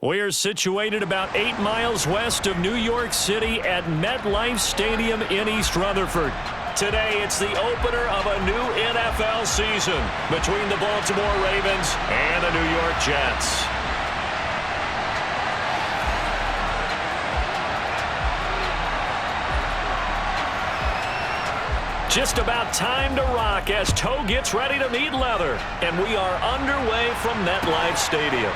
We're situated about 8 miles west of New York City at MetLife Stadium in East Rutherford. Today, it's the opener of a new NFL season between the Baltimore Ravens and the New York Jets. Just about time to rock as toe gets ready to meet leather. And we are underway from MetLife Stadium.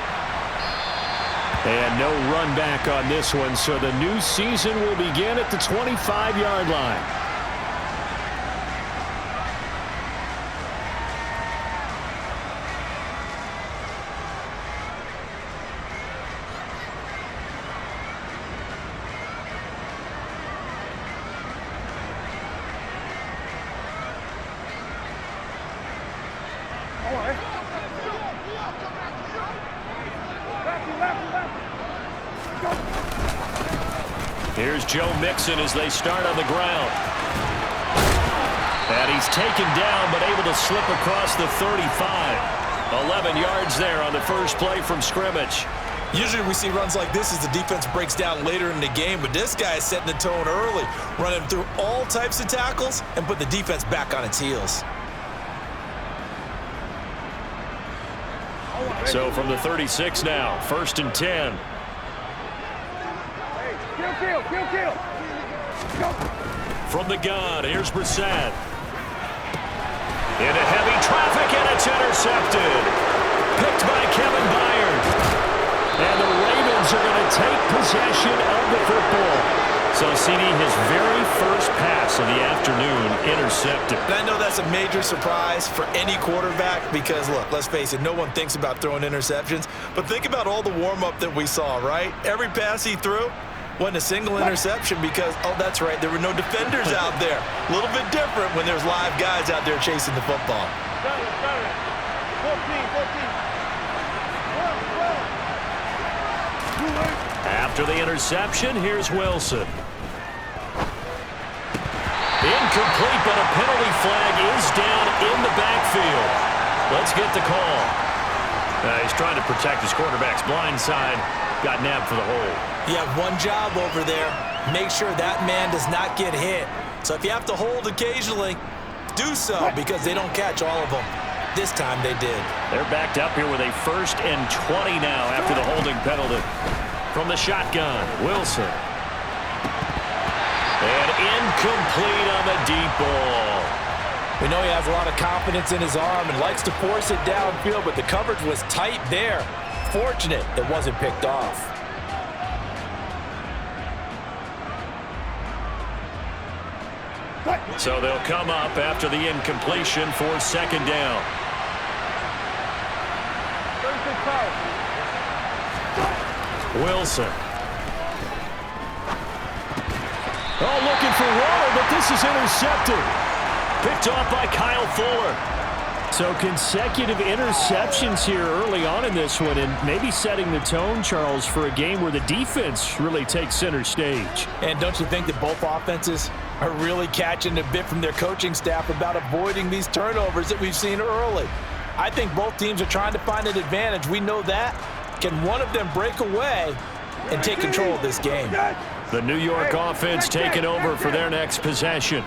And no run back on this one, so the new season will begin at the 25-yard line. Here's Joe Mixon as they start on the ground. And he's taken down but able to slip across the 35. 11 yards there on the first play from scrimmage. Usually we see runs like this as the defense breaks down later in the game, but this guy is setting the tone early, running through all types of tackles and put the defense back on its heels. So from the 36 now, 1st and 10. Kill. From the gun, here's Brissett. Into heavy traffic, and it's intercepted. Picked by Kevin Byard. And the Ravens are going to take possession of the football. So, CD, his very first pass of the afternoon intercepted. And I know that's a major surprise for any quarterback because, look, let's face it, no one thinks about throwing interceptions. But think about all the warm-up that we saw, right? Every pass he threw wasn't a single interception because, oh, that's right, there were no defenders out there. A little bit different when there's live guys out there chasing the football. 14. After the interception, here's Wilson. Incomplete, but a penalty flag is down in the backfield. Let's get the call. He's trying to protect his quarterback's blind side. Got nabbed for the hold. You have one job over there. Make sure that man does not get hit. So if you have to hold occasionally, do so because they don't catch all of them. This time they did. They're backed up here with a 1st and 20 now after the holding penalty. From the shotgun, Wilson. And incomplete on the deep ball. We know he has a lot of confidence in his arm and likes to force it downfield, but the coverage was tight there. Fortunate it wasn't picked off. So they'll come up after the incompletion for 2nd down. Wilson. Oh, looking for Waller, but this is intercepted. Picked off by Kyle Fuller. So consecutive interceptions here early on in this one, and maybe setting the tone, Charles, for a game where the defense really takes center stage. And don't you think that both offenses are really catching a bit from their coaching staff about avoiding these turnovers that we've seen early? I think both teams are trying to find an advantage. We know that. Can one of them break away and take control of this game? The New York offense taking over for their next possession.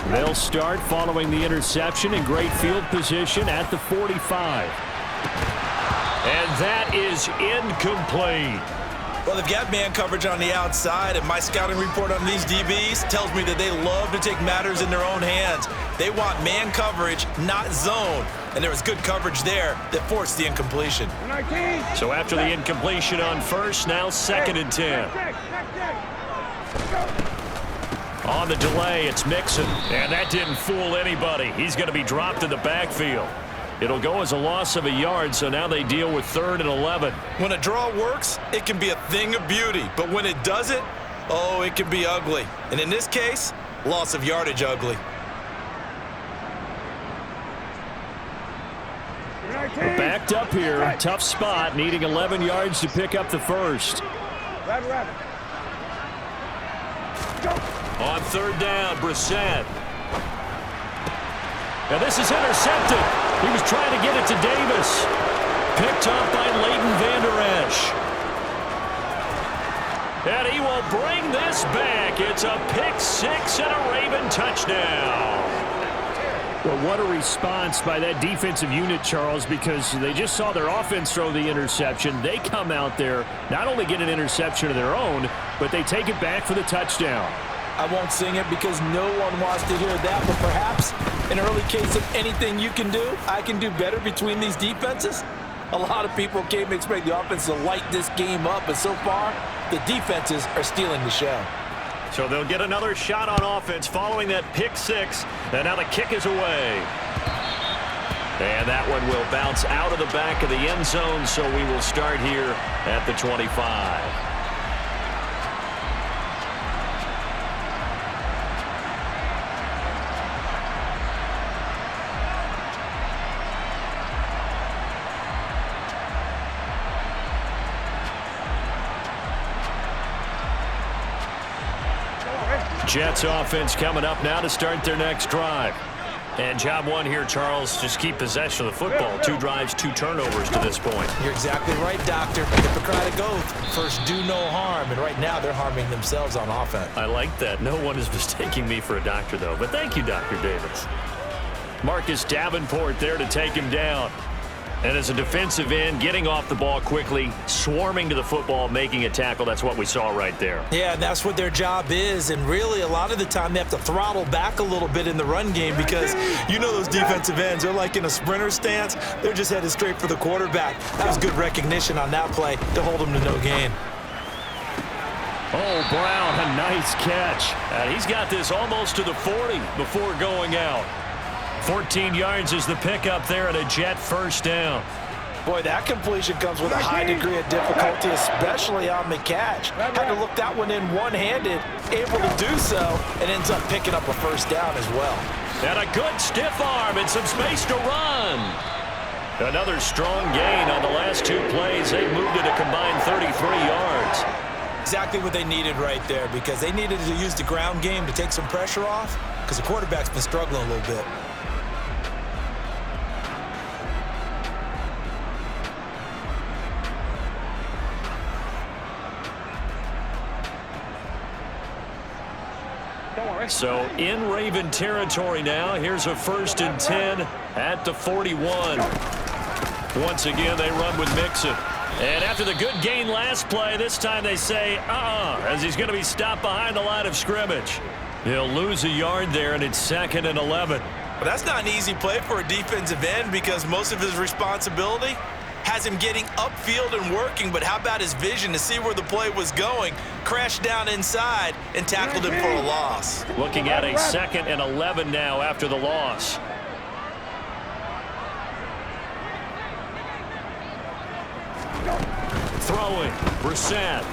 They'll start following the interception in great field position at the 45. And that is incomplete. Well, they've got man coverage on the outside, and my scouting report on these DBs tells me that they love to take matters in their own hands. They want man coverage, not zone. And there was good coverage there that forced the incompletion. So after the incompletion on 1st, now 2nd and 10. On the delay, it's Mixon. And that didn't fool anybody. He's going to be dropped in the backfield. It'll go as a loss of a yard, so now they deal with 3rd and 11. When a draw works, it can be a thing of beauty. But when it doesn't, oh, it can be ugly. And in this case, loss of yardage ugly. Backed up here, tough spot, needing 11 yards to pick up the 1st. On 3rd down, Brissett. Now this is intercepted. He was trying to get it to Davis. Picked up by Leighton Vander Esch. And he will bring this back. It's a pick six and a Raven touchdown. Well, what a response by that defensive unit, Charles, because they just saw their offense throw the interception. They come out there, not only get an interception of their own, but they take it back for the touchdown. I won't sing it because no one wants to hear that, but perhaps an early case of anything you can do, I can do better between these defenses. A lot of people came to expect the offense to light this game up, but so far, the defenses are stealing the show. So they'll get another shot on offense following that pick six, and now the kick is away. And that one will bounce out of the back of the end zone, so we will start here at the 25. Jets offense coming up now to start their next drive. And job one here, Charles, just keep possession of the football. 2 drives, 2 turnovers to this point. You're exactly right, Doctor. Hippocratic oath. First, do no harm. And right now, they're harming themselves on offense. I like that. No one is mistaking me for a doctor, though. But thank you, Dr. Davis. Marcus Davenport there to take him down. And as a defensive end, getting off the ball quickly, swarming to the football, making a tackle, that's what we saw right there. Yeah, and that's what their job is. And really, a lot of the time, they have to throttle back a little bit in the run game because you know those defensive ends, they're like in a sprinter stance. They're just headed straight for the quarterback. That was good recognition on that play to hold them to no gain. Oh, Brown, a nice catch. And he's got this almost to the 40 before going out. 14 yards is the pickup there and a Jet first down. Boy, that completion comes with a high degree of difficulty, especially on the catch. Had to look that one in one-handed, able to do so, and ends up picking up a first down as well. And a good stiff arm and some space to run. Another strong gain on the last 2 plays. They moved it a combined 33 yards. Exactly what they needed right there because they needed to use the ground game to take some pressure off because the quarterback's been struggling a little bit. So in Raven territory now. Here's a 1st and 10 at the 41. Once again, they run with Mixon. And after the good gain last play, this time they say, as he's going to be stopped behind the line of scrimmage. He'll lose a yard there, and it's 2nd and 11. But that's not an easy play for a defensive end because most of his responsibility has him getting upfield and working, but how about his vision to see where the play was going, crashed down inside, and tackled him for a loss. Looking at a 2nd and 11 now after the loss. Throwing, Brissett.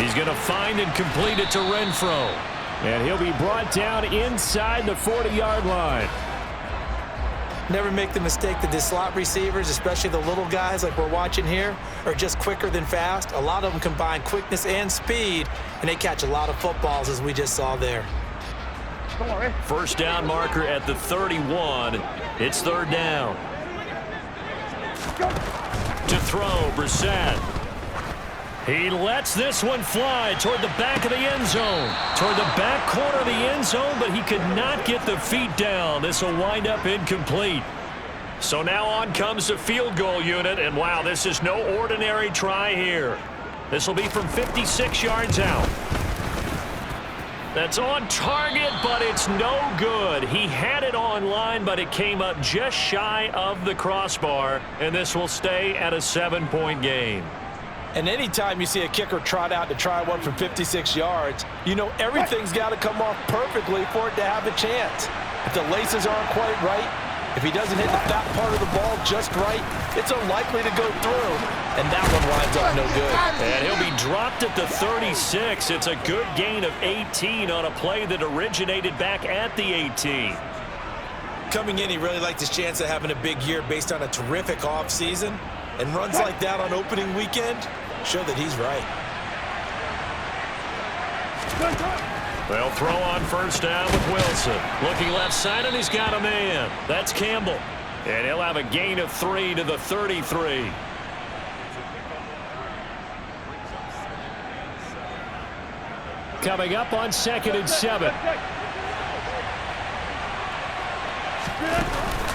He's going to find and complete it to Renfro. And he'll be brought down inside the 40-yard line. Never make the mistake that the slot receivers, especially the little guys like we're watching here, are just quicker than fast. A lot of them combine quickness and speed, and they catch a lot of footballs, as we just saw there. First down marker at the 31. It's 3rd down. To throw, Brissett. He lets this one fly toward the back of the end zone. Toward the back corner of the end zone, but he could not get the feet down. This will wind up incomplete. So now on comes the field goal unit, and wow, this is no ordinary try here. This will be from 56 yards out. That's on target, but it's no good. He had it on line, but it came up just shy of the crossbar, and this will stay at a 7-point game. And anytime you see a kicker trot out to try one from 56 yards, you know everything's got to come off perfectly for it to have a chance. If the laces aren't quite right, if he doesn't hit the fat part of the ball just right, it's unlikely to go through. And that one winds up no good. And he'll be dropped at the 36. It's a good gain of 18 on a play that originated back at the 18. Coming in, he really liked his chance of having a big year based on a terrific offseason. And runs like that on opening weekend show that he's right. They'll throw on first down with Wilson. Looking left side, and he's got a man. That's Campbell. And he'll have a gain of 3 to the 33. Coming up on 2nd and 7.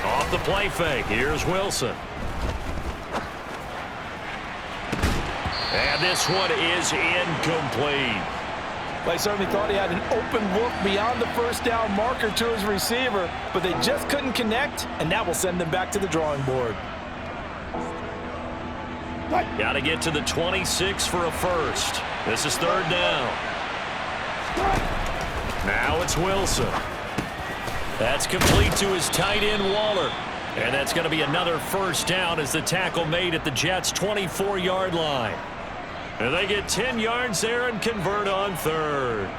Off the play fake. Here's Wilson. And this one is incomplete. Well, I certainly thought he had an open look beyond the first down marker to his receiver, but they just couldn't connect, and that will send them back to the drawing board. Got to get to the 26 for a first. This is 3rd down. Now it's Wilson. That's complete to his tight end, Waller. And that's going to be another first down as the tackle made at the Jets' 24-yard line. And they get 10 yards there and convert on 3rd.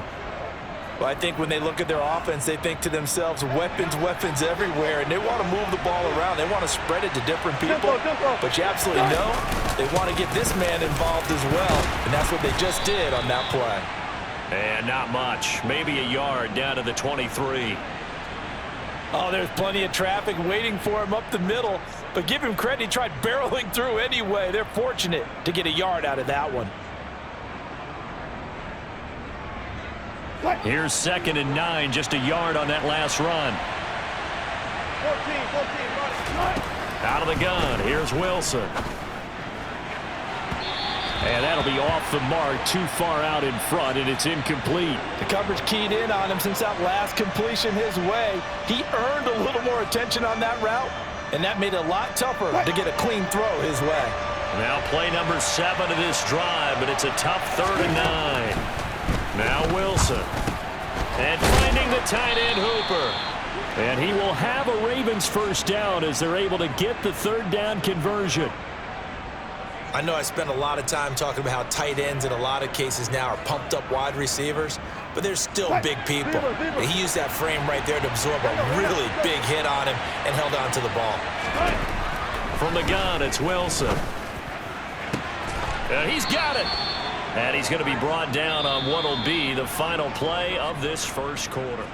Well, I think when they look at their offense, they think to themselves, weapons everywhere, and they want to move the ball around. They want to spread it to different people. But you absolutely know they want to get this man involved as well, and that's what they just did on that play. And not much. Maybe a yard down to the 23. Oh, there's plenty of traffic waiting for him up the middle. But give him credit, he tried barreling through anyway. They're fortunate to get a yard out of that one. Here's 2nd and 9, just a yard on that last run. 14, Out of the gun, here's Wilson. And that'll be off the mark, too far out in front, and it's incomplete. The coverage keyed in on him since that last completion his way. He earned a little more attention on that route, and that made it a lot tougher to get a clean throw his way. Now play number 7 of this drive, but it's a tough 3rd and 9. Now Wilson. And finding the tight end Hooper. And he will have a Ravens first down as they're able to get the 3rd down conversion. I know I spent a lot of time talking about how tight ends in a lot of cases now are pumped up wide receivers, but they're still big people. And he used that frame right there to absorb a really big hit on him and held on to the ball. From the gun, it's Wilson. And he's got it. And he's going to be brought down on what will be the final play of this first quarter.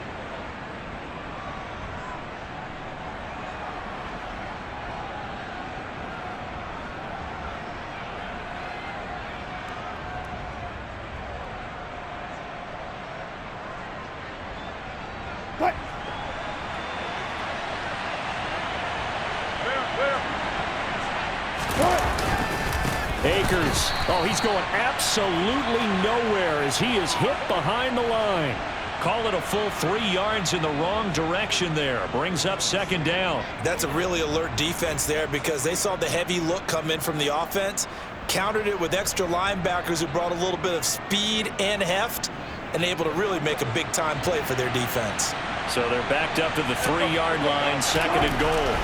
Akers, oh, he's going absolutely nowhere as he is hit behind the line. Call it a full 3 yards in the wrong direction there. Brings up 2nd down. That's a really alert defense there because they saw the heavy look come in from the offense, countered it with extra linebackers who brought a little bit of speed and heft, and able to really make a big-time play for their defense. So they're backed up to the 3-yard line, 2nd and goal.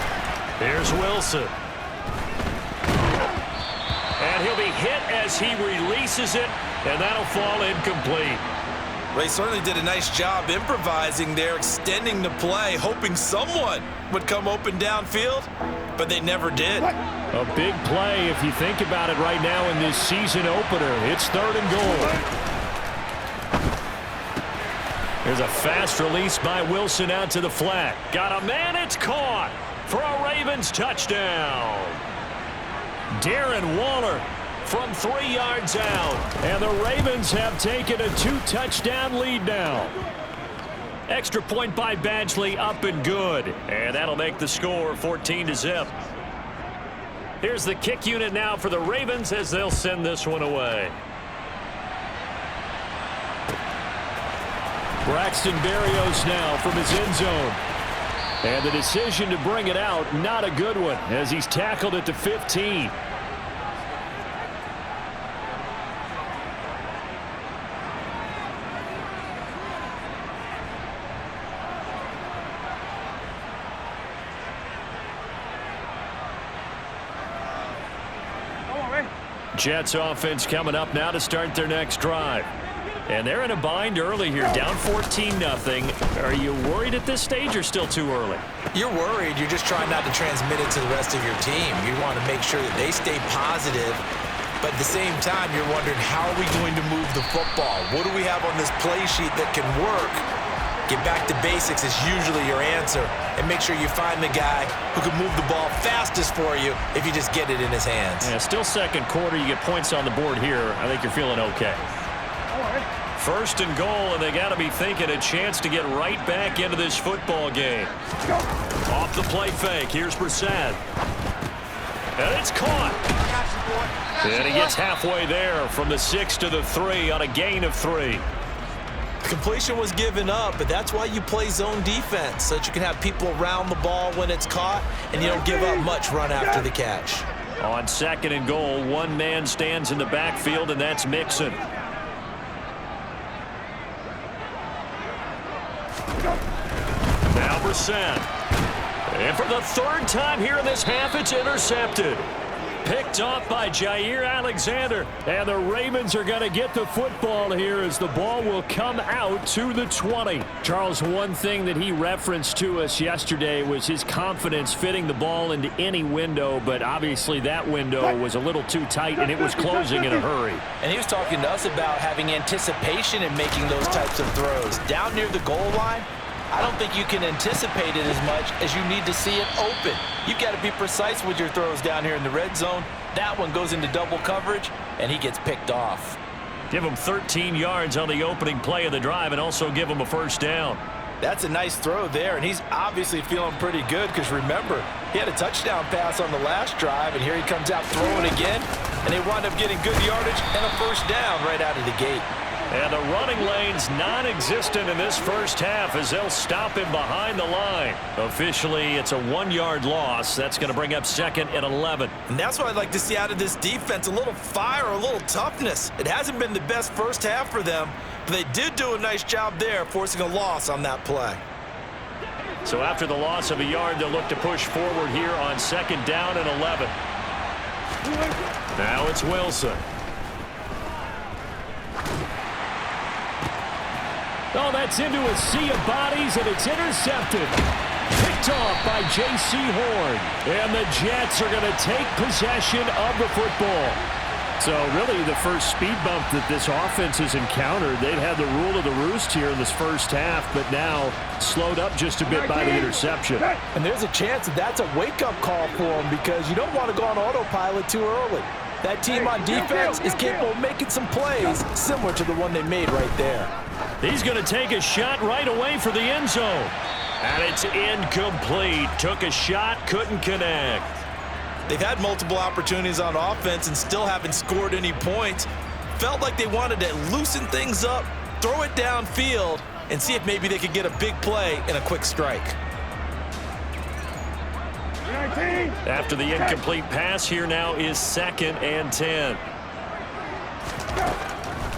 Here's Wilson. And he'll be hit as he releases it, and that'll fall incomplete. They certainly did a nice job improvising there, extending the play, hoping someone would come open downfield, but they never did. A big play if you think about it right now in this season opener. It's 3rd and goal. There's a fast release by Wilson out to the flat. Got a man, it's caught for a Ravens touchdown. Darren Waller from 3 yards out. And the Ravens have taken a 2-touchdown lead now. Extra point by Badgley, up and good. And that'll make the score 14-0. Here's the kick unit now for the Ravens as they'll send this one away. Braxton Berrios now from his end zone. And the decision to bring it out, not a good one, as he's tackled at the 15. Jets offense coming up now to start their next drive. And they're in a bind early here, down 14-0. Are you worried at this stage or still too early? You're worried. You're just trying not to transmit it to the rest of your team. You want to make sure that they stay positive. But at the same time, you're wondering, how are we going to move the football? What do we have on this play sheet that can work? Get back to basics is usually your answer. And make sure you find the guy who can move the ball fastest for you if you just get it in his hands. Yeah, still second quarter. You get points on the board here. I think you're feeling okay. First and goal, and they got to be thinking a chance to get right back into this football game. Off the play fake. Here's Brissett. And it's caught. And he gets halfway there from the 6 to the 3 on a gain of 3. Completion was given up, but that's why you play zone defense, so that you can have people around the ball when it's caught, and you don't give up much run after the catch. On second and goal, one man stands in the backfield, and that's Mixon. Now Brissett. And for the third time here in this half, it's intercepted. Picked off by Jair Alexander. And the Ravens are going to get the football here as the ball will come out to the 20. Charles, one thing that he referenced to us yesterday was his confidence fitting the ball into any window, but obviously that window was a little too tight and it was closing in a hurry. And he was talking to us about having anticipation in making those types of throws. Down near the goal line, I don't think you can anticipate it as much as you need to see it open. You've got to be precise with your throws down here in the red zone. That one goes into double coverage, and he gets picked off. Give him 13 yards on the opening play of the drive and also give him a first down. That's a nice throw there, and he's obviously feeling pretty good because, remember, he had a touchdown pass on the last drive, and here he comes out throwing again, and they wind up getting good yardage and a first down right out of the gate. And the running lane's non-existent in this first half as they'll stop him behind the line. Officially, it's a 1-yard loss. That's going to bring up second and 11. And that's what I'd like to see out of this defense, a little fire, a little toughness. It hasn't been the best first half for them, but they did do a nice job there forcing a loss on that play. So after the loss of a yard, they'll look to push forward here on second down and 11. Now it's Wilson. Oh, that's into a sea of bodies, and it's intercepted. Picked off by J.C. Horn. And the Jets are going to take possession of the football. So really the first speed bump that this offense has encountered, they'd had the rule of the roost here in this first half, but now slowed up just a bit by the interception. And there's a chance that that's a wake-up call for them because you don't want to go on autopilot too early. That team on defense is capable of making some plays similar to the one they made right there. He's going to take a shot right away for the end zone. And it's incomplete. Took a shot, couldn't connect. They've had multiple opportunities on offense and still haven't scored any points. Felt like they wanted to loosen things up, throw it downfield, and see if maybe they could get a big play and a quick strike. After the incomplete pass, here now is second and 10.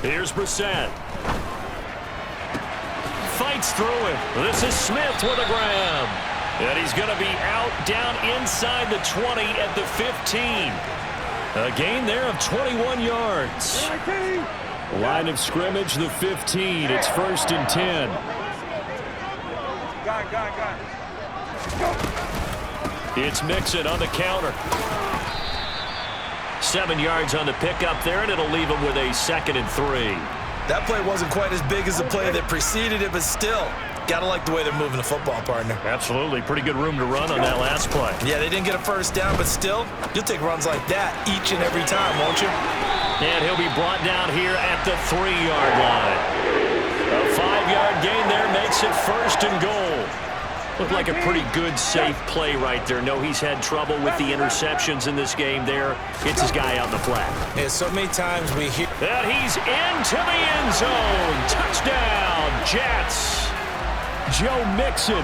Here's Brissett. Fights through it. This is Smith with a grab. And he's going to be out down inside the 20 at the 15. A gain there of 21 yards. Line of scrimmage, the 15. It's first and 10. It's Mixon on the counter. 7 yards on the pickup there, and it'll leave him with a second and 3. That play wasn't quite as big as the play that preceded it, but still, gotta like the way they're moving the football, partner. Absolutely. Pretty good room to run on that last play. Yeah, they didn't get a first down, but still, you'll take runs like that each and every time, won't you? And he'll be brought down here at the 3-yard line. A 5-yard gain there makes it first and goal. Looked like a pretty good, safe play right there. No, he's had trouble with the interceptions in this game there. Gets his guy out in the flat. And so many times we hear... And he's into the end zone. Touchdown, Jets. Joe Mixon,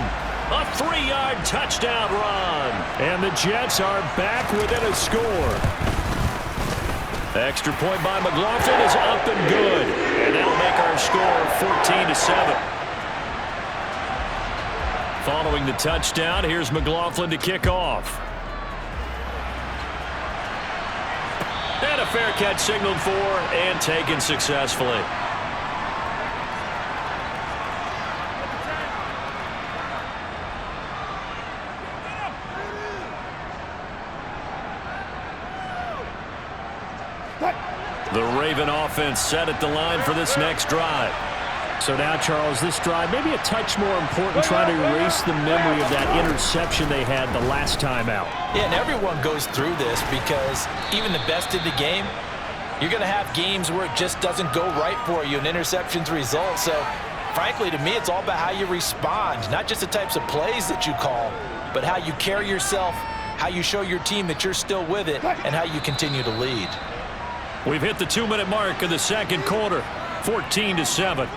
a 3-yard touchdown run. And the Jets are back within a score. Extra point by McLaughlin is up and good. And that'll make our score 14-7. Following the touchdown, here's McLaughlin to kick off. And a fair catch signaled for and taken successfully. The Raven offense set at the line for this next drive. So now, Charles, this drive maybe a touch more important, trying to erase the memory of that interception they had the last time out. Yeah, and everyone goes through this because even the best in the game, You're going to have games where it just doesn't go right for you, and interceptions result. So, frankly, to me, it's all about how you respond, not just the types of plays that you call, but how you carry yourself, how you show your team that you're still with it, and how you continue to lead. We've hit the 2-minute mark of the second quarter, 14-7.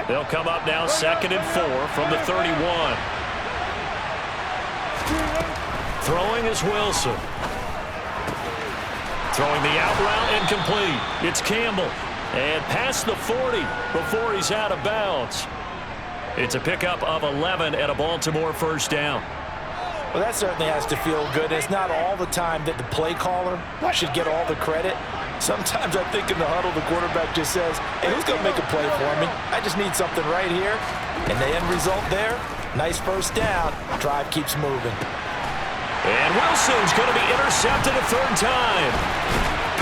They'll come up now 2nd and 4 from the 31. Throwing is Wilson. Throwing the out route incomplete. It's Campbell. And past the 40 before he's out of bounds. It's a pickup of 11 and a Baltimore first down. Well, that certainly has to feel good. It's not all the time that the play caller should get all the credit. Sometimes I think in the huddle, the quarterback just says, hey, who's going to make a play for me? I just need something right here. And the end result there, nice first down. Drive keeps moving. And Wilson's going to be intercepted a third time.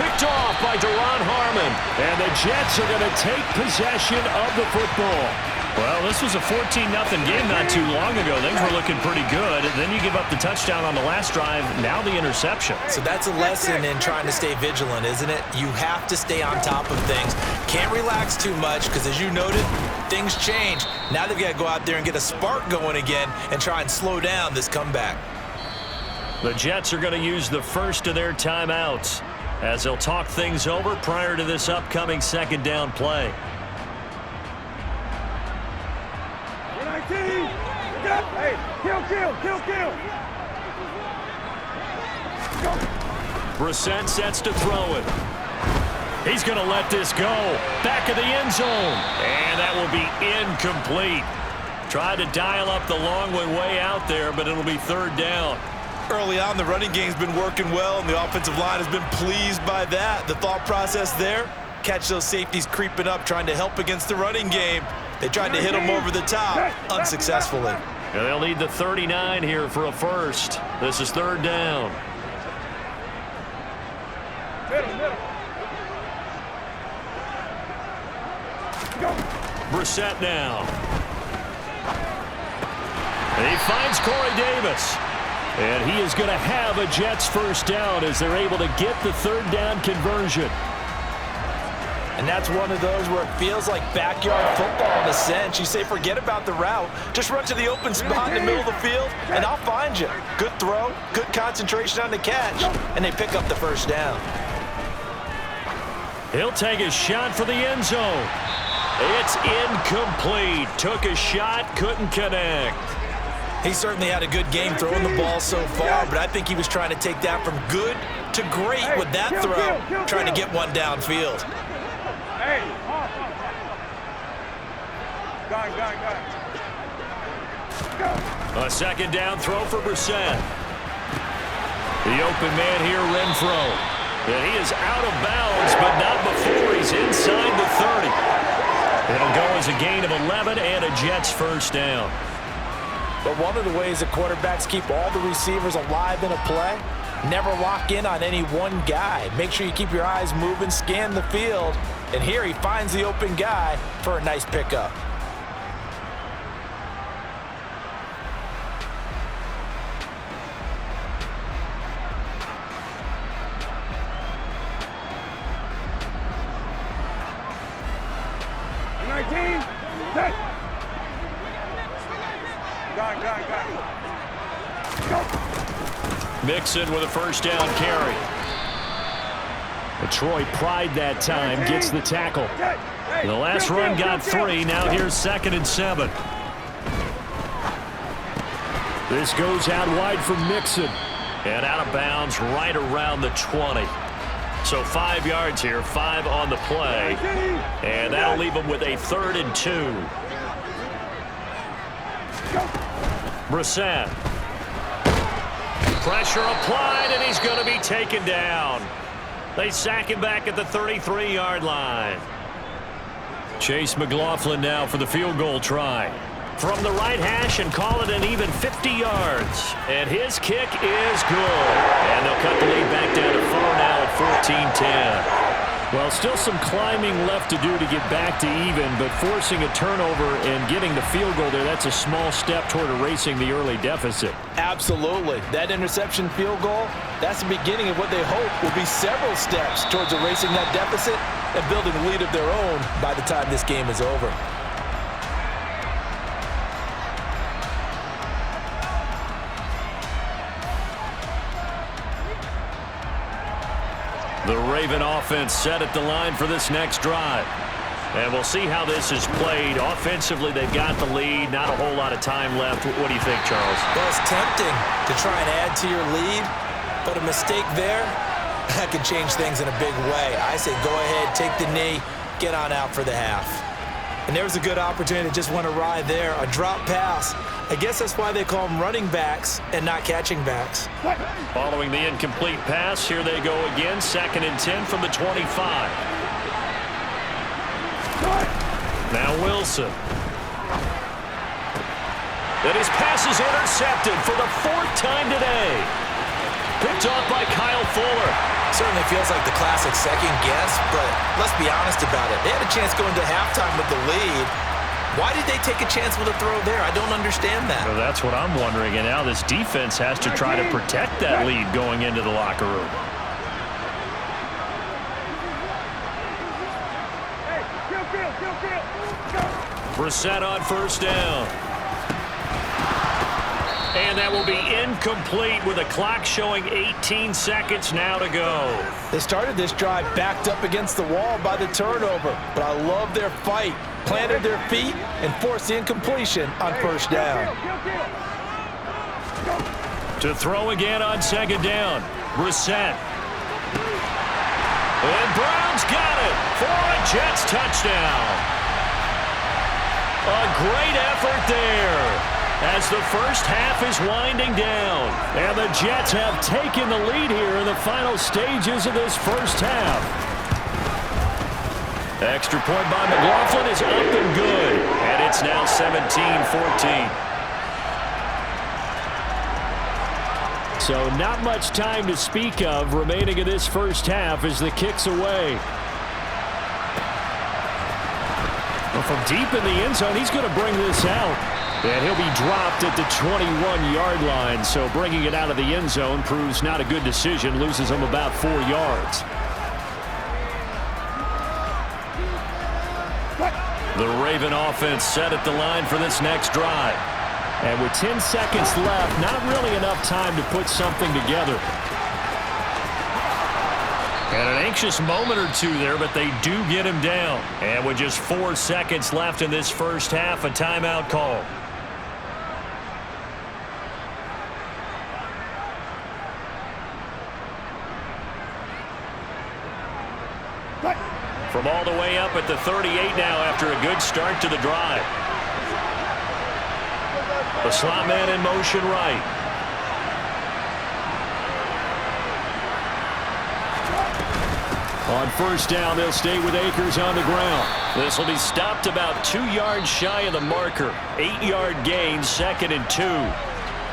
Picked off by Duron Harmon. And the Jets are going to take possession of the football. Well, this was a 14-0 game not too long ago. Things were looking pretty good. And then you give up the touchdown on the last drive. Now the interception. So that's a lesson in trying to stay vigilant, isn't it? You have to stay on top of things. Can't relax too much because, as you noted, things change. Now they've got to go out there and get a spark going again and try and slow down this comeback. The Jets are going to use the first of their timeouts as they'll talk things over prior to this upcoming second down play. Hey, kill. Brissett sets to throw it. He's going to let this go. Back of the end zone. And that will be incomplete. Tried to dial up the long one way out there, but it'll be third down. Early on, the running game's been working well, and the offensive line has been pleased by that. The thought process there, catch those safeties creeping up, trying to help against the running game. They tried to hit them over the top, unsuccessfully. And they'll need the 39 here for a first. This is third down. Brissett now. And he finds Corey Davis. And he is going to have a Jets first down as they're able to get the third down conversion. And that's one of those where it feels like backyard football in a sense. You say, forget about the route. Just run to the open spot in the middle of the field, and I'll find you. Good throw, good concentration on the catch, and they pick up the first down. He'll take a shot for the end zone. It's incomplete. Took a shot, couldn't connect. He certainly had a good game throwing the ball so far, but I think he was trying to take that from good to great with that throw, trying to get one downfield. A second down throw for Brissett. The open man here, Renfro. And he is out of bounds, but not before he's inside the 30. It'll go as a gain of 11 and a Jets first down. But one of the ways that quarterbacks keep all the receivers alive in a play, never lock in on any one guy. Make sure you keep your eyes moving, scan the field. And here he finds the open guy for a nice pickup. Mixon with a first down carry. Troy Pride that time gets the tackle. The last run got 3. Now here's 2nd and 7. This goes out wide for Mixon. And out of bounds right around the 20. So 5 yards here, 5 on the play. And that'll leave them with a 3rd and 2. Brissett. Pressure applied, and he's going to be taken down. They sack him back at the 33-yard line. Chase McLaughlin now for the field goal try. From the right hash and call it an even 50 yards. And his kick is good. And they'll cut the lead back down to 4 now at 14-10. Well, still some climbing left to do to get back to even, but forcing a turnover and getting the field goal there, that's a small step toward erasing the early deficit. Absolutely. That interception field goal, that's the beginning of what they hope will be several steps towards erasing that deficit and building a lead of their own by the time this game is over. The Raven offense set at the line for this next drive. And we'll see how this is played. Offensively, they've got the lead. Not a whole lot of time left. What do you think, Charles? Well, it's tempting to try and add to your lead, but a mistake there, that could change things in a big way. I say go ahead, take the knee, get on out for the half. And there was a good opportunity that just went awry there, a drop pass. I guess that's why they call them running backs and not catching backs. Following the incomplete pass, here they go again. 2nd and 10 from the 25. Now Wilson. And his pass is intercepted for the 4th time today. Picked off by Kyle Fuller. Certainly feels like the classic second guess, but let's be honest about it. They had a chance going to halftime with the lead. Why did they take a chance with a throw there? I don't understand that. Well, that's what I'm wondering. And now this defense has to try to protect that lead going into the locker room. Brissett on 1st down. And that will be incomplete with a clock showing 18 seconds now to go. They started this drive backed up against the wall by the turnover, but I love their fight. Planted their feet and forced the incompletion on 1st down. To throw again on 2nd down. Brissett. And Brown's got it for a Jets touchdown. A great effort there as the first half is winding down. And the Jets have taken the lead here in the final stages of this first half. Extra point by McLaughlin is up and good. And it's now 17-14. So not much time to speak of remaining in this first half as the kick's away. Well, from deep in the end zone, he's going to bring this out. And he'll be dropped at the 21-yard line. So bringing it out of the end zone proves not a good decision. Loses him about 4 yards. The Raven offense set at the line for this next drive. And with 10 seconds left, not really enough time to put something together. And an anxious moment or two there, but they do get him down. And with just 4 seconds left in this first half, a timeout call. From all the way up at the 38 now after a good start to the drive. The slot man in motion right. On 1st down, they'll stay with Akers on the ground. This will be stopped about 2 yards shy of the marker. 8-yard gain, 2nd and 2.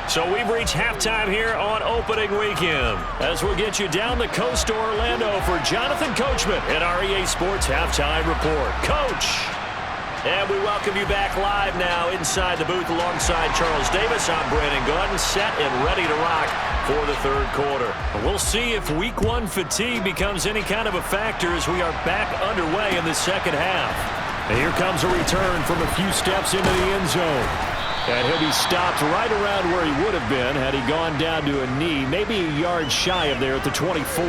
So we've reached halftime here on opening weekend. As we'll get you down the coast to Orlando for Jonathan Coachman at our EA Sports Halftime Report. Coach! And we welcome you back live now inside the booth alongside Charles Davis. I'm Brandon Gordon, set and ready to rock for the 3rd quarter. We'll see if Week 1 fatigue becomes any kind of a factor as we are back underway in the 2nd half. And here comes a return from a few steps into the end zone. And he'll be stopped right around where he would have been had he gone down to a knee, maybe a yard shy of there at the 24.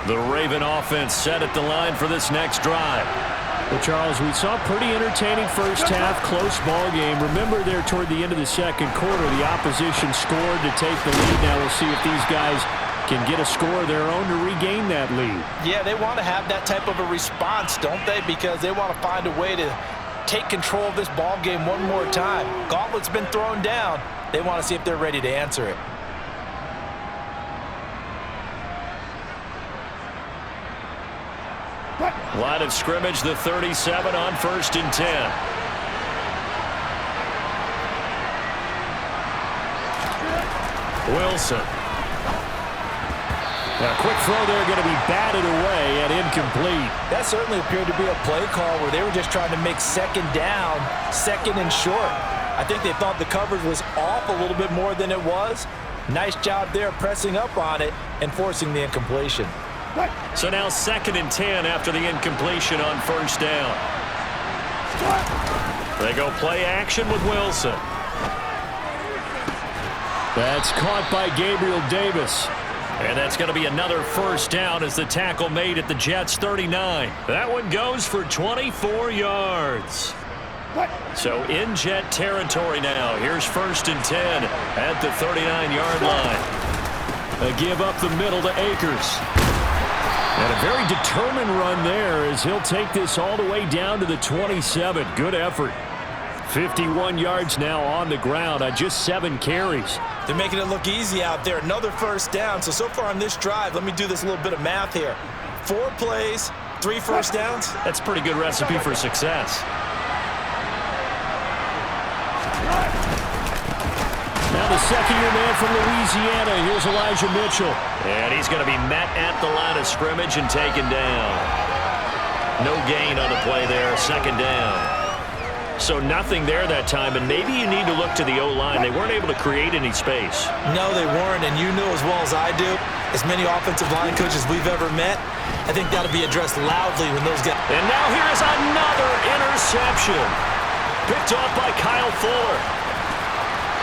The Raven offense set at the line for this next drive. Well, Charles, we saw a pretty entertaining first half, close ball game. Remember there toward the end of the 2nd quarter, the opposition scored to take the lead. Now we'll see if these guys can get a score of their own to regain that lead. Yeah, they want to have that type of a response, don't they? Because they want to find a way to take control of this ball game one more time. Gauntlet's been thrown down. They want to see if they're ready to answer it. Line of scrimmage, the 37 on 1st and 10. Wilson. A quick throw there going to be batted away and incomplete. That certainly appeared to be a play call where they were just trying to make second down, second and short. I think they thought the coverage was off a little bit more than it was. Nice job there pressing up on it and forcing the incompletion. So now 2nd and 10 after the incompletion on first down. They go play action with Wilson. That's caught by Gabriel Davis. And that's going to be another first down as the tackle made at the Jets' 39. That one goes for 24 yards. So in Jet territory now. Here's 1st and 10 at the 39-yard line. A give up the middle to Akers. And a very determined run there as he'll take this all the way down to the 27. Good effort. 51 yards now on the ground on just 7 carries. They're making it look easy out there. Another first down. So far on this drive, let me do this little bit of math here. 4 plays, 3 first downs. That's a pretty good recipe for success. Now the second-year man from Louisiana. Here's Elijah Mitchell. And he's going to be met at the line of scrimmage and taken down. No gain on the play there. 2nd down. So nothing there that time, and maybe you need to look to the O-line. They weren't able to create any space. No, they weren't, and you know as well as I do, as many offensive line coaches we've ever met, I think that'll be addressed loudly when those guys... And now here is another interception. Picked off by Kyle Fuller.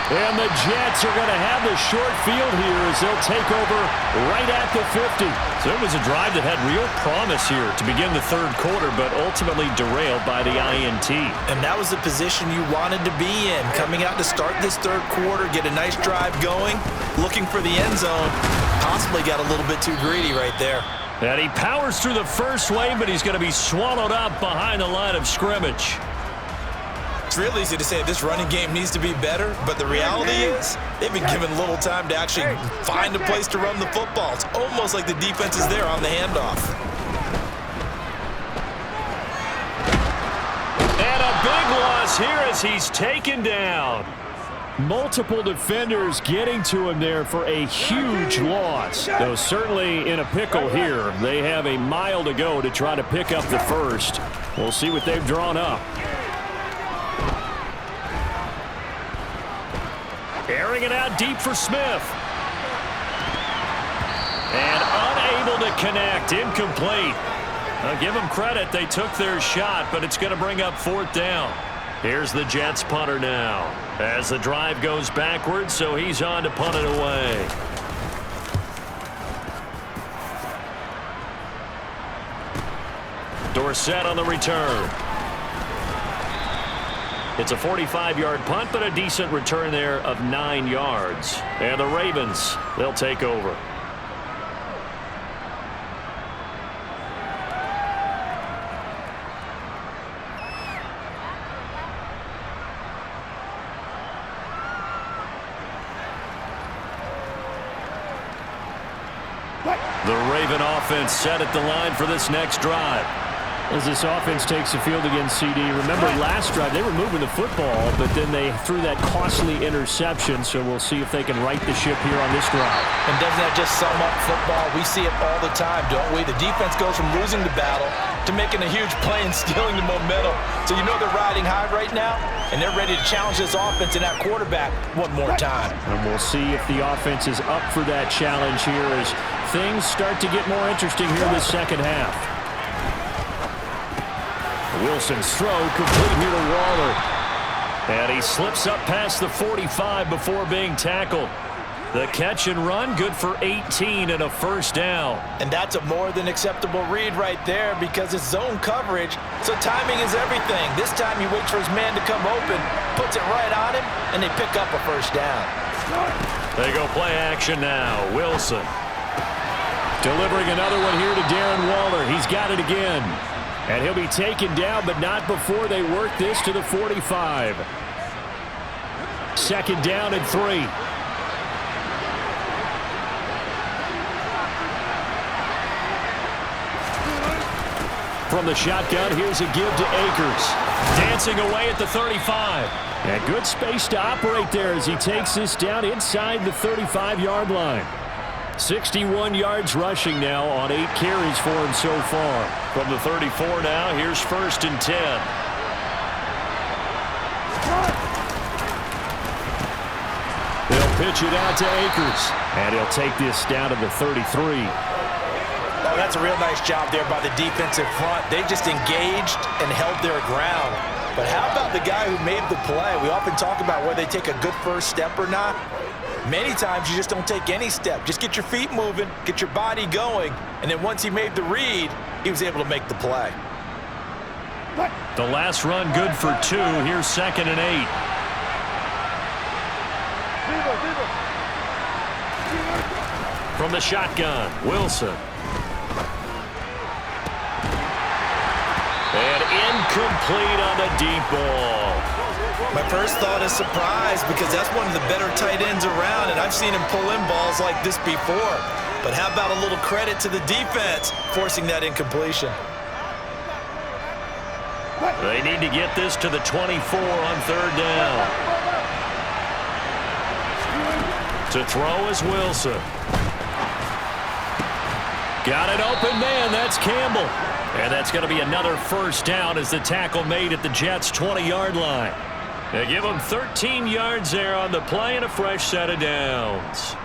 And the Jets are going to have the short field here as they'll take over right at the 50. So it was a drive that had real promise here to begin the 3rd quarter, but ultimately derailed by the INT. And that was the position you wanted to be in. Coming out to start this 3rd quarter, get a nice drive going, looking for the end zone. Possibly got a little bit too greedy right there. And he powers through the first wave, but he's going to be swallowed up behind the line of scrimmage. It's real easy to say this running game needs to be better, but the reality is they've been given little time to actually find a place to run the football. It's almost like the defense is there on the handoff. And a big loss here as he's taken down. Multiple defenders getting to him there for a huge loss. Though certainly in a pickle here. They have a mile to go to try to pick up the first. We'll see what they've drawn up. Airing it out deep for Smith. And unable to connect. Incomplete. I'll give them credit. They took their shot, but it's going to bring up 4th down. Here's the Jets punter now. As the drive goes backwards, so he's on to punt it away. Dorsett on the return. It's a 45-yard punt, but a decent return there of 9 yards. And the Ravens, they'll take over. The Raven offense set at the line for this next drive. As this offense takes the field against CD. Remember last drive, they were moving the football, but then they threw that costly interception, so we'll see if they can right the ship here on this drive. And doesn't that just sum up football? We see it all the time, don't we? The defense goes from losing the battle to making a huge play and stealing the momentum. So you know they're riding high right now, and they're ready to challenge this offense and that quarterback one more time. And we'll see if the offense is up for that challenge here as things start to get more interesting here in the 2nd half. Wilson's throw complete here to Waller. And he slips up past the 45 before being tackled. The catch and run, good for 18 and a first down. And that's a more than acceptable read right there because it's zone coverage, so timing is everything. This time he waits for his man to come open, puts it right on him, and they pick up a first down. They go play action now. Wilson delivering another one here to Darren Waller. He's got it again. And he'll be taken down, but not before they work this to the 45. 2nd down and 3. From the shotgun, here's a give to Akers. Dancing away at the 35. And good space to operate there as he takes this down inside the 35-yard line. 61 yards rushing now on 8 carries for him so far. From the 34 now, here's 1st and 10. They'll pitch it out to Akers. And he'll take this down to the 33. Oh, that's a real nice job there by the defensive front. They just engaged and held their ground. But how about the guy who made the play? We often talk about whether they take a good first step or not. Many times you just don't take any step. Just get your feet moving, get your body going, and then once he made the read, he was able to make the play. The last run good for 2. Here's 2nd and 8. From the shotgun, Wilson. And incomplete on the deep ball. My first thought is surprise because that's one of the better tight ends around, and I've seen him pull in balls like this before. But how about a little credit to the defense forcing that incompletion? They need to get this to the 24 on 3rd down. To throw is Wilson. Got an open man. That's Campbell. And that's going to be another 1st down as the tackle made at the Jets' 20-yard line. They give them 13 yards there on the play and a fresh set of downs.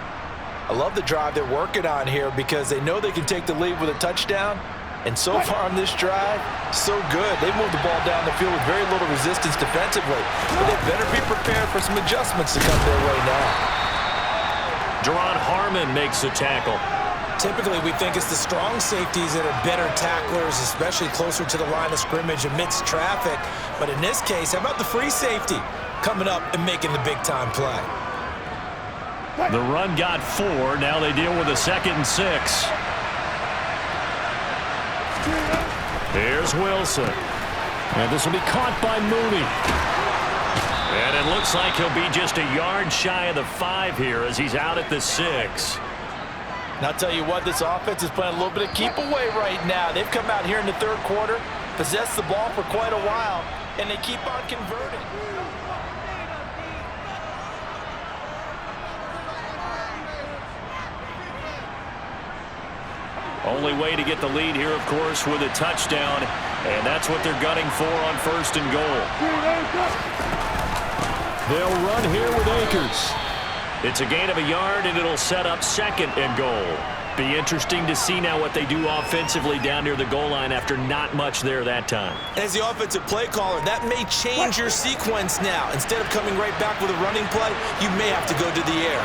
I love the drive they're working on here because they know they can take the lead with a touchdown. And so far on this drive, so good. They moved the ball down the field with very little resistance defensively. But they better be prepared for some adjustments to come their way now. Jerron Harmon makes the tackle. Typically, we think it's the strong safeties that are better tacklers, especially closer to the line of scrimmage amidst traffic. But in this case, how about the free safety coming up and making the big-time play? The run got 4. Now they deal with a 2nd and 6. Here's Wilson. And this will be caught by Mooney. And it looks like he'll be just a yard shy of the 5 here as he's out at the 6. And I'll tell you what, this offense is playing a little bit of keep away right now. They've come out here in the 3rd quarter, possessed the ball for quite a while, and they keep on converting. Only way to get the lead here, of course, with a touchdown, and that's what they're gunning for on 1st and goal. They'll run here with Akers. It's a gain of a yard, and it'll set up 2nd and goal. Be interesting to see now what they do offensively down near the goal line after not much there that time. As the offensive play caller, that may change your sequence now. Instead of coming right back with a running play, you may have to go to the air.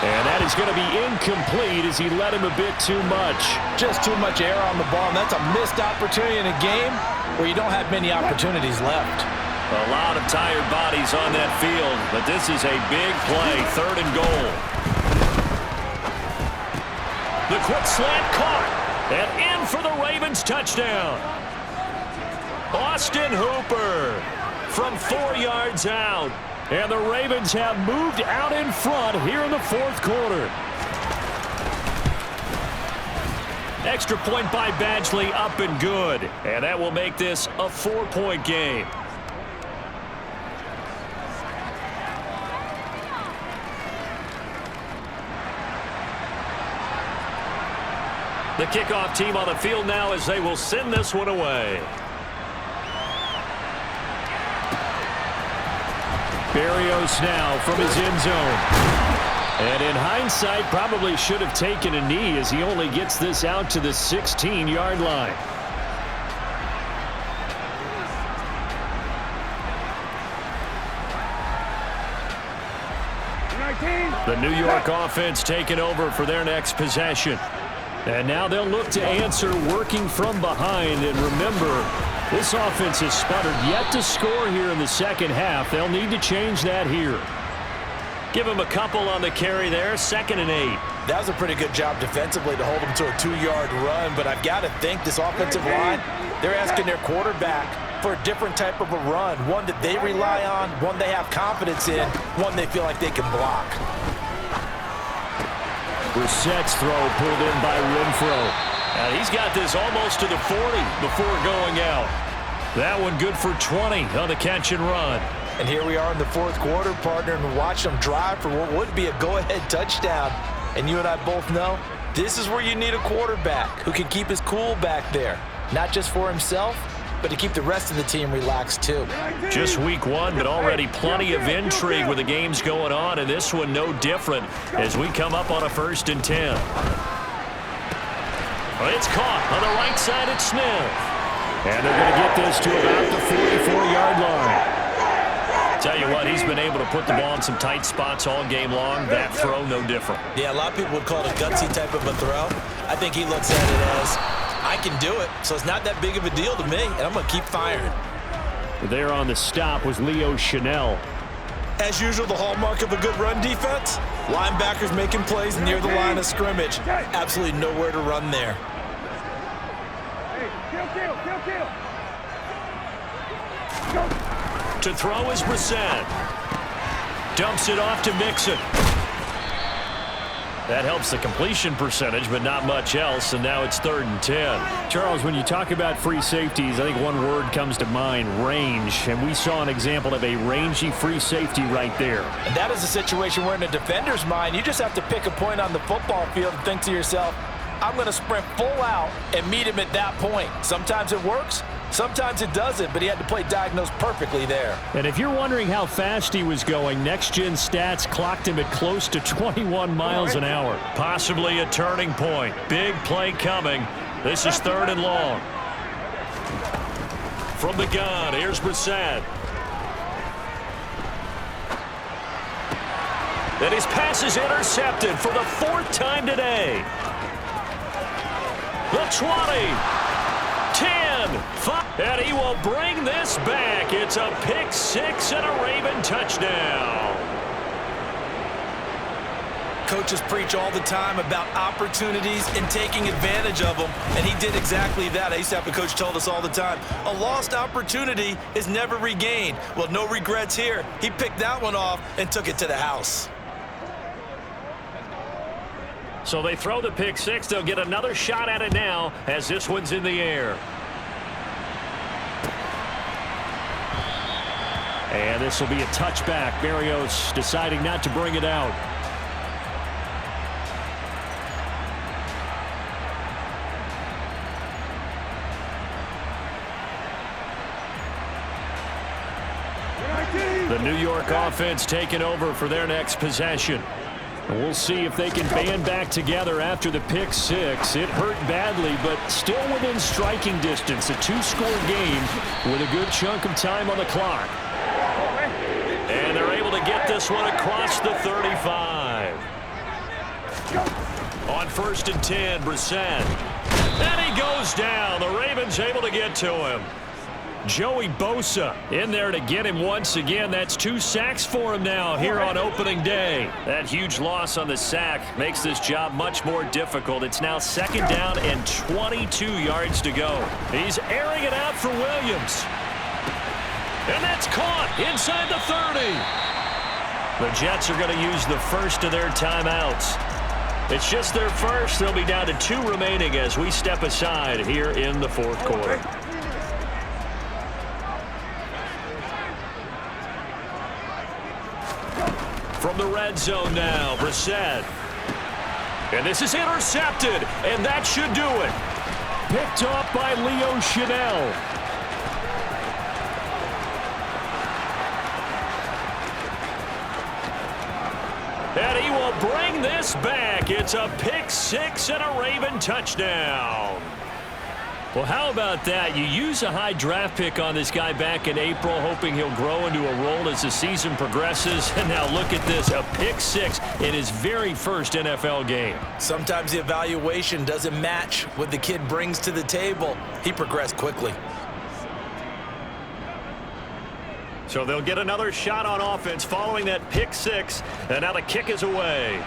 And that is going to be incomplete as he led him a bit too much. Just too much air on the ball, and that's a missed opportunity in a game where you don't have many opportunities left. A lot of tired bodies on that field, but this is a big play, 3rd and goal. The quick slant caught, and in for the Ravens touchdown. Austin Hooper from 4 yards out, and the Ravens have moved out in front here in the 4th quarter. Extra point by Badgley, up and good, and that will make this a 4-point game. The kickoff team on the field now as they will send this one away. Berrios now from his end zone. And in hindsight, probably should have taken a knee as he only gets this out to the 16-yard line. The New York offense taking over for their next possession. And now they'll look to answer working from behind. And remember, this offense has sputtered yet to score here in the 2nd half. They'll need to change that here. Give him a couple on the carry there, 2nd and 8. That was a pretty good job defensively to hold them to a 2-yard run. But I've got to think this offensive line, they're asking their quarterback for a different type of a run. One that they rely on, one they have confidence in, one they feel like they can block. Brissett's throw pulled in by Renfro. And he's got this almost to the 40 before going out. That one good for 20 on the catch and run. And here we are in the fourth quarter, partner, and watch them drive for what would be a go-ahead touchdown. And you and I both know this is where you need a quarterback who can keep his cool back there, not just for himself, but to keep the rest of the team relaxed too. Just week one, but already plenty of intrigue with the games going on, and this one no different as we come up on a 1st and 10. Well, it's caught on the right side at Smith. And they're going to get this to about the 44-yard line. Tell you what, he's been able to put the ball in some tight spots all game long. That throw, no different. Yeah, a lot of people would call it a gutsy type of a throw. I think he looks at it as, I can do it, so it's not that big of a deal to me, and I'm going to keep firing. There on the stop was Leo Chanel. As usual, the hallmark of a good run defense, linebackers making plays near the line of scrimmage. Absolutely nowhere to run there. Kill. To throw is Brissett. Dumps it off to Mixon. That helps the completion percentage, but not much else, and now it's 3rd and 10. Charles, when you talk about free safeties, I think one word comes to mind, range. And we saw an example of a rangy free safety right there. And that is a situation where in a defender's mind, you just have to pick a point on the football field and think to yourself, I'm going to sprint full out and meet him at that point. Sometimes it works. Sometimes it doesn't, but he had to play diagnosed perfectly there. And if you're wondering how fast he was going, next-gen stats clocked him at close to 21 miles an hour. Possibly a turning point. Big play coming. This is 3rd and long. From the gun, here's Brissett. And his pass is intercepted for the 4th time today. The 20. 10, 5, and he will bring this back. It's a pick 6 and a Raven touchdown. Coaches preach all the time about opportunities and taking advantage of them, and he did exactly that. I used to have a coach told us all the time, a lost opportunity is never regained. Well, no regrets here. He picked that one off and took it to the house. So they throw the pick 6. They'll get another shot at it now as this one's in the air. And this will be a touchback. Berrios deciding not to bring it out. The New York offense taking over for their next possession. And we'll see if they can band back together after the pick 6. It hurt badly, but still within striking distance. A 2-score game with a good chunk of time on the clock. And they're able to get this one across the 35. On 1st and 10, Brissett. And he goes down. The Ravens able to get to him. Joey Bosa in there to get him once again. That's 2 sacks for him now here on opening day. That huge loss on the sack makes this job much more difficult. It's now 2nd down and 22 yards to go. He's airing it out for Williams. And that's caught inside the 30. The Jets are going to use the first of their timeouts. It's just their first. They'll be down to 2 remaining as we step aside here in the 4th quarter. From the red zone now, Brissett. And this is intercepted, and that should do it. Picked off by Leo Chanel. And he will bring this back. It's a pick 6 and a Raven touchdown. Well, how about that? You use a high draft pick on this guy back in April, hoping he'll grow into a role as the season progresses. And now look at this, a pick 6 in his very first NFL game. Sometimes the evaluation doesn't match what the kid brings to the table. He progressed quickly. So they'll get another shot on offense following that pick 6. And now the kick is away.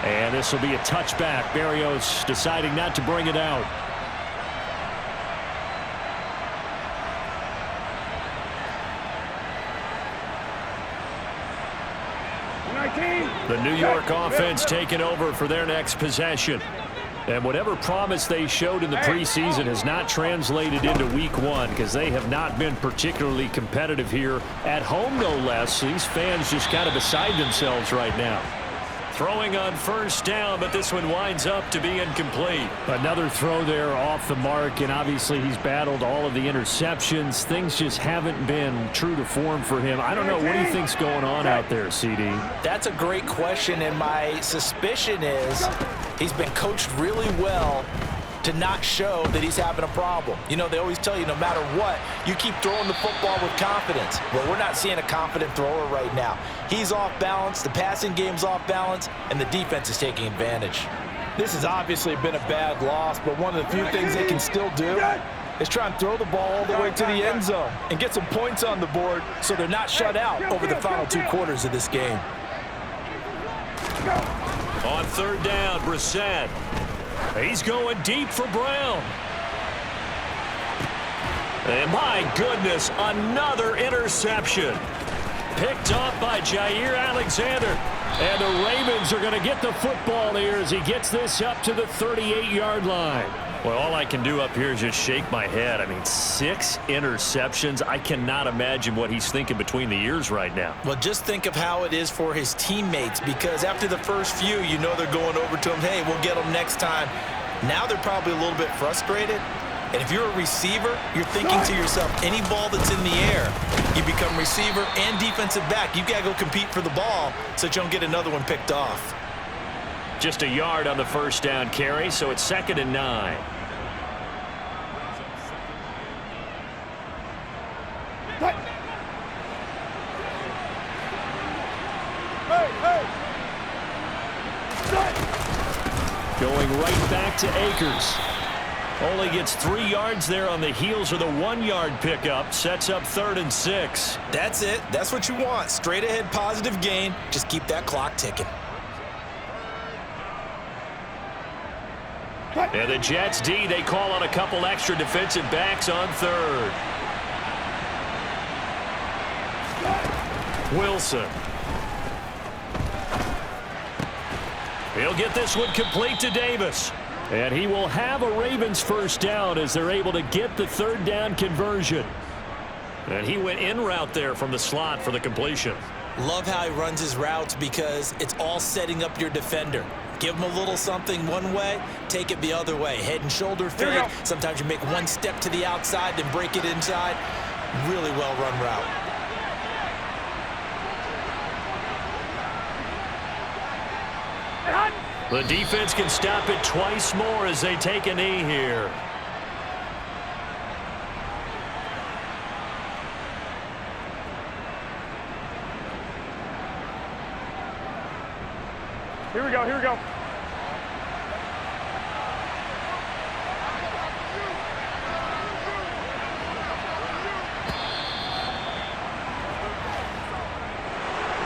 And this will be a touchback. Berrios deciding not to bring it out. team. The New York offense taking over for their next possession. And whatever promise they showed in the preseason has not translated into week one because they have not been particularly competitive here at home, no less. These fans just kind of beside themselves right now. Throwing on first down, but this one winds up to be incomplete. Another throw there off the mark, and obviously he's battled all of the interceptions. Things just haven't been true to form for him. I don't know. What do you think's going on out there, CD? That's a great question, and my suspicion is he's been coached really well to not show that he's having a problem. You know, they always tell you no matter what, you keep throwing the football with confidence. Well, we're not seeing a confident thrower right now. He's off balance, the passing game's off balance, and the defense is taking advantage. This has obviously been a bad loss, but one of the few things they can still do is try and throw the ball all the way to the end zone and get some points on the board so they're not shut out over the final 2 quarters of this game. On third down, Brissett. He's going deep for Brown. And my goodness, another interception. Picked off by Jair Alexander. And the Ravens are going to get the football here as he gets this up to the 38-yard line. Well, all I can do up here is just shake my head. I mean, 6 interceptions. I cannot imagine what he's thinking between the ears right now. Well, just think of how it is for his teammates, because after the first few, you know they're going over to him, hey, we'll get them next time. Now they're probably a little bit frustrated. And if you're a receiver, you're thinking to yourself, any ball that's in the air, you become receiver and defensive back. You've got to go compete for the ball so that you don't get another one picked off. Just a yard on the first down carry, so it's 2nd and 9. Going right back to Akers. Only gets 3 yards there on the heels of the 1-yard pickup. Sets up 3rd and 6. That's it. That's what you want. Straight ahead positive gain. Just keep that clock ticking. And the Jets D, they call on a couple extra defensive backs on 3rd. Wilson. He'll get this one complete to Davis. And he will have a Ravens first down as they're able to get the 3rd down conversion. And he went in route there from the slot for the completion. Love how he runs his routes because it's all setting up your defender. Give him a little something one way, take it the other way. Head and shoulder fake. Sometimes you make one step to the outside, then break it inside. Really well run route. The defense can stop it twice more as they take a knee here. Here we go, here we go.